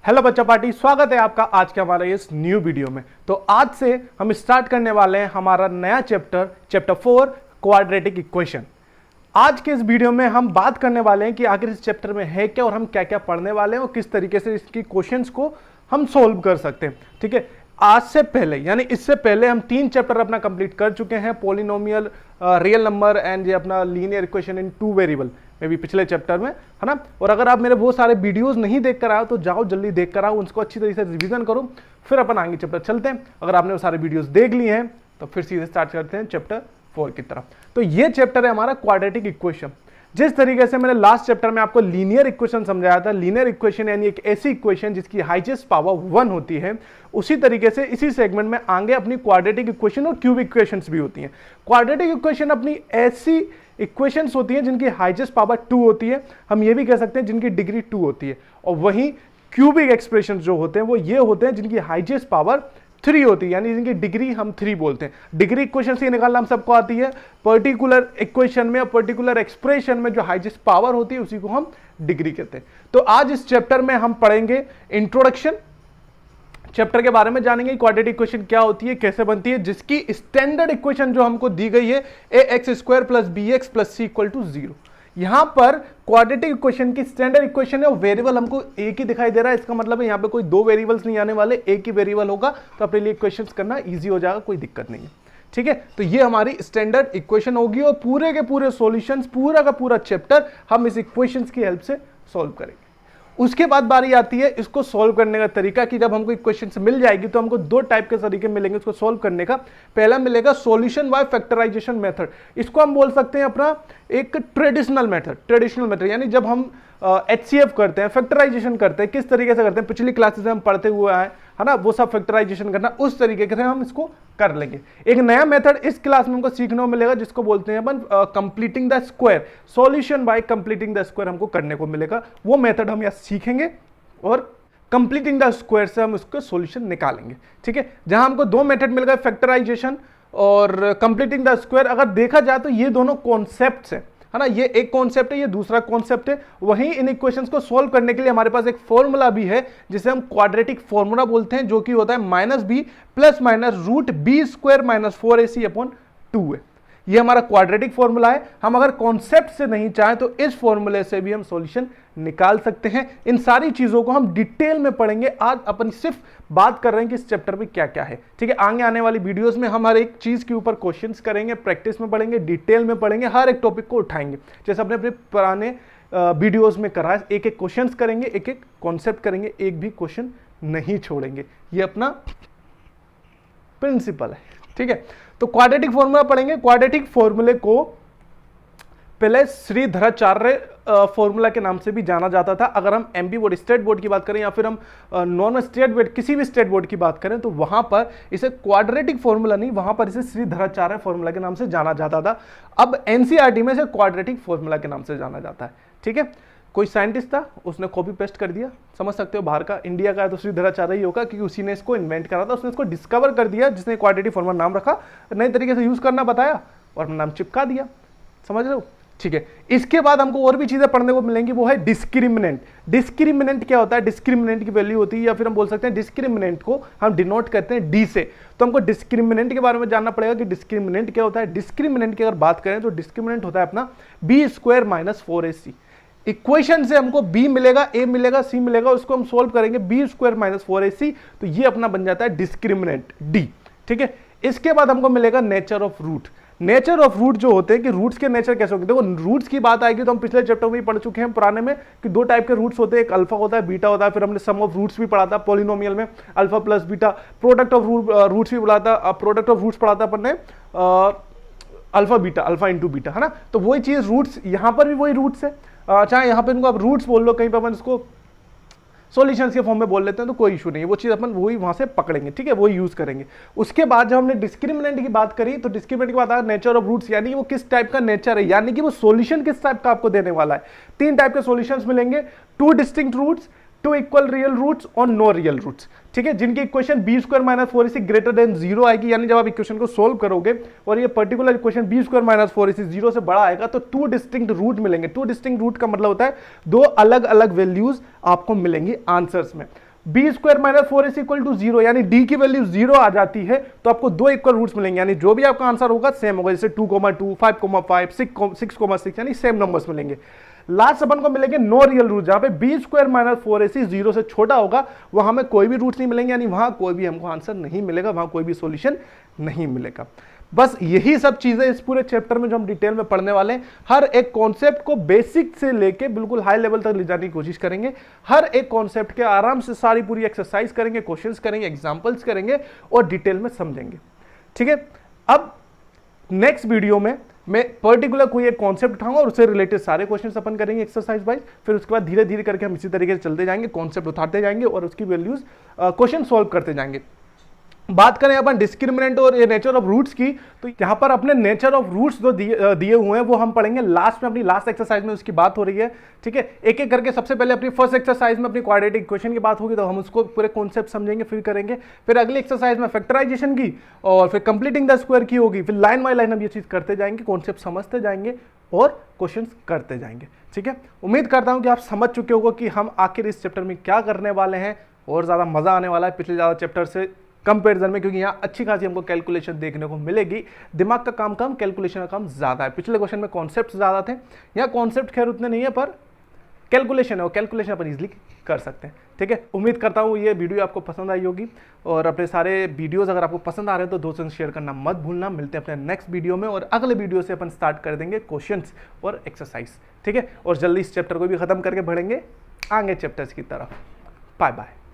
Hello बच्चा party, स्वागत है आपका आज के हमारे इस न्यू वीडियो में। तो आज से हम स्टार्ट करने वाले हैं हमारा नया चैप्टर 4 क्वाड्रेटिक इक्वेशन। आज के इस वीडियो में हम बात करने वाले हैं कि आखिर इस चैप्टर में है क्या और हम क्या क्या पढ़ने वाले हैं और किस तरीके से इसकी क्वेश्चंस को हम सोल्व कर सकते हैं। ठीक है, आज से पहले यानी इससे पहले हम 3 चैप्टर अपना कंप्लीट कर चुके हैं, पॉलिनोमियल, रियल नंबर एंड ये अपना लीनियर इक्वेशन इन 2 वेरिएबल में भी पिछले चैप्टर में, है ना। और अगर आप मेरे बहुत सारे वीडियोस नहीं देख कर आओ तो जाओ जल्दी देख कर आओ, उनको अच्छी तरीके से रिवीजन करो, फिर अपन आगे चैप्टर चलते हैं। अगर आपने वो सारे वीडियोस देख लिए हैं तो फिर सीधे स्टार्ट करते हैं चैप्टर 4 की तरफ। तो ये चैप्टर है हमारा क्वाड्रेटिक इक्वेशन। जिस तरीके से मैंने लास्ट चैप्टर में आपको लीनियर इक्वेशन समझाया था, लीनियर इक्वेशन यानी एक ऐसी इक्वेशन जिसकी हाईएस्ट पावर 1 होती है, उसी तरीके से इसी सेगमेंट में आगे अपनी क्वाड्रेटिक इक्वेशन और क्यूबिक इक्वेशंस भी होती हैं। क्वाड्रेटिक इक्वेशन अपनी ऐसी इक्वेशंस होती हैं जिनकी हाईएस्ट पावर 2 होती है, हम ये भी कह सकते हैं जिनकी डिग्री 2 होती है। और वहीं क्यूबिक एक्सप्रेशंस जो होते हैं वो ये होते हैं जिनकी हाईएस्ट पावर 3 होती है, यानी जिनकी डिग्री हम 3 बोलते हैं। डिग्री इक्वेशन से निकालना हम सबको आती है, पर्टिकुलर इक्वेशन में, पर्टिकुलर एक्सप्रेशन में जो हाईएस्ट पावर होती है उसी को हम डिग्री कहते हैं। तो आज इस चैप्टर में हम पढ़ेंगे इंट्रोडक्शन, चैप्टर के बारे में जानेंगे, क्वाड्रेटिक इक्वेशन क्या होती है, कैसे बनती है, जिसकी स्टैंडर्ड इक्वेशन जो हमको दी गई है ax² + bx + c = 0। यहां पर क्वाड्रेटिक इक्वेशन की स्टैंडर्ड इक्वेशन है और वेरिएबल हमको एक ही दिखाई दे रहा है। इसका मतलब है यहां पे कोई 2 वेरिएबल्स नहीं आने वाले, एक ही वेरिएबल होगा, तो अपने लिए इक्वेशंस करना इजी हो जाएगा, कोई दिक्कत नहीं है। ठीक है, तो ये हमारी स्टैंडर्ड इक्वेशन होगी और पूरे के पूरे सॉल्यूशंस, पूरा का पूरा चैप्टर हम इस इक्वेशंस की हेल्प से सॉल्व करेंगे। उसके बाद बारी आती है इसको सॉल्व करने का तरीका, कि जब हमको इक्वेशन मिल जाएगी तो हमको 2 टाइप के तरीके मिलेंगे इसको सॉल्व करने का। पहला मिलेगा सॉल्यूशन बाय फैक्टराइजेशन मेथड। इसको हम बोल सकते हैं अपना एक ट्रेडिशनल मेथड, यानी जब हम HCF करते हैं, फैक्टराइजेशन करते हैं, किस तरीके से करते हैं, पिछली क्लासेस में हम पढ़ते हुए आए, है ना, वो सब फैक्टराइजेशन करना, उस तरीके से हम इसको कर लेंगे। एक नया मेथड इस क्लास में हमको सीखने को मिलेगा जिसको बोलते हैं अपन completing the square, solution by completing the square हमको करने को मिलेगा। वो मेथड हम यहाँ सीखेंगे और कंप्लीटिंग द स्क्वायर से हम उसका सॉल्यूशन निकालेंगे। ठीक है, जहां हमको 2 मेथड मिल गए, फैक्टराइजेशन और कंप्लीटिंग द स्क्वायर। अगर देखा जाए तो ये दोनों कॉन्सेप्ट्स हैं, है ना, ये एक कॉन्सेप्ट है, ये दूसरा कॉन्सेप्ट है। वहीं इन इक्वेशंस को सॉल्व करने के लिए हमारे पास एक फॉर्मूला भी है जिसे हम क्वाड्रेटिक फॉर्मूला बोलते हैं, जो कि होता है -b ± √b² - 4ac/2 है। ये हमारा क्वाड्रेटिक फॉर्मूला है। हम अगर कॉन्सेप्ट से नहीं चाहें तो इस फॉर्मूले से भी हम सॉल्यूशन निकाल सकते हैं। इन सारी चीजों को हम डिटेल में पढ़ेंगे। आज अपन सिर्फ बात कर रहे हैं कि इस चैप्टर में क्या क्या है। ठीक है, आगे आने वाली वीडियोस में हम हर एक चीज के ऊपर क्वेश्चंस करेंगे, प्रैक्टिस में पढ़ेंगे, डिटेल में पढ़ेंगे, हर एक टॉपिक को उठाएंगे जैसे अपने अपने पुराने वीडियोस में करा है। एक एक क्वेश्चंस करेंगे, एक एक कॉन्सेप्ट करेंगे, एक भी क्वेश्चन नहीं छोड़ेंगे। ये अपना प्रिंसिपल है। ठीक है, तो क्वाड्रेटिक फॉर्मूला पढ़ेंगे। क्वाड्रेटिक फॉर्मूले को पहले श्रीधराचार्य फॉर्मूला के नाम से भी जाना जाता था। अगर हम एमपी बोर्ड, स्टेट बोर्ड की बात करें या फिर हम नॉन स्टेट बोर्ड, किसी भी स्टेट बोर्ड की बात करें, तो वहां पर इसे क्वाड्रेटिक फॉर्मूला नहीं, वहां पर इसे श्रीधराचार्य फॉर्मूला के नाम से जाना जाता था। अब एनसीईआरटी में इसे क्वाड्रेटिक फॉर्मूला के नाम से जाना जाता है। ठीक है, कोई साइंटिस्ट था, उसने कॉपी पेस्ट कर दिया, समझ सकते हो, बाहर का, इंडिया का है तो श्रीधराचार्य ही होगा क्योंकि उसी ने इसको इन्वेंट करा था, उसने इसको डिस्कवर कर दिया, जिसने क्वाड्रेटिक फॉर्मूला नाम रखा, नए तरीके से यूज करना बताया और नाम चिपका दिया। समझ रहे हो? ठीक है, इसके बाद हमको और भी चीजें पढ़ने को मिलेंगी, वो है डिस्क्रिमिनेंट। डिस्क्रिमिनेंट क्या होता है? डिस्क्रिमिनेंट की वैल्यू होती है, या फिर हम बोल सकते हैं डिस्क्रिमिनेंट को हम डिनोट करते हैं डी से। तो हमको डिस्क्रिमिनेंट के बारे में जानना पड़ेगा कि डिस्क्रिमिनेंट क्या होता है। डिस्क्रिमिनेंट की अगर बात करें तो डिस्क्रिमिनेंट होता है अपना b² - 4ac। इक्वेशन से हमको b मिलेगा, a मिलेगा, c मिलेगा, उसको हम सोल्व करेंगे b² - 4ac, तो ये अपना बन जाता है डिस्क्रिमिनेंट d। ठीक है, इसके बाद हमको मिलेगा nature of root. Nature of root जो होते हैं कि रूट्स के नेचर कैसे होते हैं। देखो, रूट्स की बात आएगी तो हम पिछले चैप्टर में ही पढ़ चुके हैं पुराने में कि 2 टाइप के रूट्स होते हैं, एक अल्फा होता है, बीटा होता है। फिर हमने सम ऑफ रूट्स भी पढ़ा था पॉलिनोमियल में, alpha plus beta. Product of roots भी पढ़ा था, प्रोडक्ट ऑफ रूट्स पढ़ा था अपन ने alpha beta, alpha into beta, है ना। तो वही चीज रूट्स, यहां पर भी वही रूट्स है, चाहे यहां पे इनको आप रूट्स बोल लो, कहीं पर अपन इसको सॉल्यूशंस के फॉर्म में बोल लेते हैं तो कोई इशू नहीं है, वो चीज अपन वही वहां से पकड़ेंगे। ठीक है, वही यूज करेंगे। उसके बाद जब हमने डिस्क्रिमिनेंट की बात करी तो डिस्क्रिमिनेंट की बात आया नेचर ऑफ रूट्स, यानी कि वो किस टाइप का नेचर है, यानी कि वो सॉल्यूशन किस टाइप का आपको देने वाला है। 3 टाइप के सॉल्यूशंस मिलेंगे, 2 distinct roots, 2 equal real roots और नो रियल रूट्स। ठीक है, जिनकी इक्वेशन b² - 4ac > 0 आएगी, यानी जब आप इक्वेशन को सोल्व करोगे और ये पर्टिकुलर इक्वेशन b² - 4ac 0 से बड़ा आएगा तो 2 डिस्टिंक्ट रूट मिलेंगे। 2 डिस्टिंक्ट रूट का मतलब होता है 2 अलग अलग वैल्यूज आपको मिलेंगी आंसर्स में। B square minus 4ac equal to 0, यानी डी की वैल्यू 0 आ जाती है तो आपको दो इक्वल रूट्स मिलेंगे, यानी जो भी आपका आंसर होगा सेम होगा, जैसे 2,2, 5,5, 6,6 यानी सेम नंबर्स मिलेंगे। लास्ट अपन को मिलेंगे नो रियल रूट, जहां पे बी स्क्वायर माइनस 4ac 0 से छोटा होगा, वहां हमें कोई भी रूट्स नहीं मिलेंगे, यानी वहां कोई भी हमको आंसर नहीं मिलेगा, वहां कोई भी सॉल्यूशन नहीं मिलेगा। बस यही सब चीजें इस पूरे चैप्टर में जो हम डिटेल में पढ़ने वाले हैं, हर एक कॉन्सेप्ट को बेसिक से लेके बिल्कुल हाई लेवल तक ले जाने की कोशिश करेंगे। हर एक कॉन्सेप्ट के आराम से सारी पूरी एक्सरसाइज करेंगे, क्वेश्चंस करेंगे, एग्जांपल्स करेंगे और डिटेल में समझेंगे। ठीक है, अब नेक्स्ट वीडियो में मैं पर्टिकुलर कोई एक कॉन्सेप्ट उठाऊंगा और उससे रिलेटेड सारे क्वेश्चंस अपन करेंगे एक्सरसाइज वाइज, फिर उसके बाद धीरे धीरे करके हम इसी तरीके से चलते जाएंगे, कॉन्सेप्ट उठाते जाएंगे और उसकी वैल्यूज क्वेश्चन सॉल्व करते जाएंगे। बात करें अपन डिस्क्रिमिनेंट और नेचर ऑफ रूट्स की, तो यहां पर अपने नेचर ऑफ रूट्स जो दिए हुए हैं वो हम पढ़ेंगे लास्ट में, अपनी लास्ट एक्सरसाइज में उसकी बात हो रही है। ठीक है, एक एक करके सबसे पहले अपनी फर्स्ट एक्सरसाइज में अपनी क्वाड्रेटिक इक्वेशन की बात होगी तो हम उसको पूरे कॉन्सेप्ट समझेंगे, फिर करेंगे। फिर अगली एक्सरसाइज में फैक्टराइजेशन की और फिर कंप्लीटिंग द स्क्वायर की होगी, फिर लाइन बाय लाइन हम ये चीज करते जाएंगे, कॉन्सेप्ट समझते जाएंगे और क्वेश्चन करते जाएंगे। ठीक है, उम्मीद करता हूं कि आप समझ चुके होंगे कि हम आखिर इस चैप्टर में क्या करने वाले हैं और ज्यादा मजा आने वाला है पिछले ज्यादा चैप्टर से कंपैरिजन में, क्योंकि यहाँ अच्छी खासी हमको कैलकुलेशन देखने को मिलेगी। दिमाग का काम कम, कैलकुलेशन का काम ज्यादा है। पिछले क्वेश्चन में कॉन्सेप्ट ज्यादा थे, यहाँ कॉन्सेप्ट खैर उतने नहीं है पर कैलकुलेशन है, वो कैलकुलेशन अपन इजीली कर सकते हैं। ठीक है, उम्मीद करता हूँ ये वीडियो आपको पसंद आई होगी और अपने सारे वीडियोस अगर आपको पसंद आ रहे हैं तो दोस्तों से शेयर करना मत भूलना। मिलते हैं अपने नेक्स्ट वीडियो में और अगले वीडियो से अपन स्टार्ट कर देंगे क्वेश्चंस और एक्सरसाइज। ठीक है, और जल्दी इस चैप्टर को भी खत्म करके बढ़ेंगे आगे चैप्टर्स की तरफ। Bye bye.